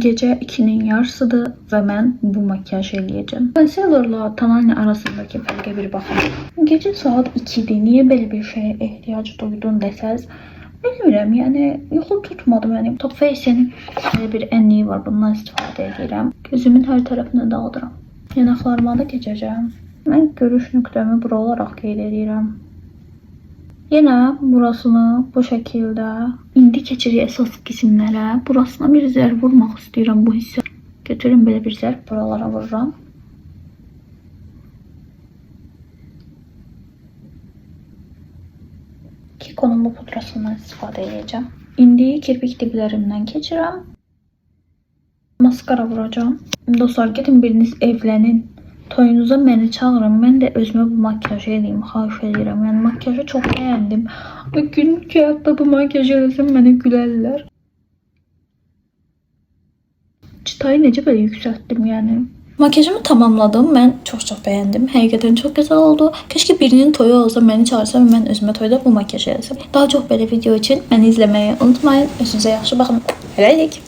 Gece 2'nin yarısıdır ve ben bu makyaj eləyəcəm. Concealer'la tonalya arasındaki fərqə bir baxın. Gece saat 2'dir. Niye böyle bir şeye ihtiyaç duydun desəz, bilmirəm, yəni yuxu tutmadı mənim. Top Face'in böyle bir enliği var. Bundan istifadə edirəm. Gözümün hər tərəfini dağıdıram. Yanaqlarıma da keçəcəm. Mən görüş nöqtəmi bura olaraq qeyd edirəm. Yine burasını bu şekilde indi keçirik əsas qismlərə. Burasına bir zərb vurmaq istəyirəm bu hissə. Götürün belə bir zərb buralara vururam. Kiko'nun bu pudrasından istifadə edəcəm. İndi kirpik diblərimdən keçirəm. Maskara vuracağım. Dostlar, gedin biriniz evlənin. Toyunuza məni çağırın. Mən də özümə bu makyajı edeyim. Xahiş edirəm. Yəni makyajı çox bəyəndim. Günlük həyatda bu makyajı eləsəm mənə gülərlər. Çıtayı necə belə yüksəltdim yəni. Makyajımı tamamladım. Mən çox bəyəndim. Həqiqətən çox gözəl oldu. Keşke birinin toyu olsa, məni çağırsa və mən özümə toyda bu makyajı eləsəm. Daha çox belə video üçün məni izləməyi unutmayın. Özünüzə yaxşı baxın. Hələlik.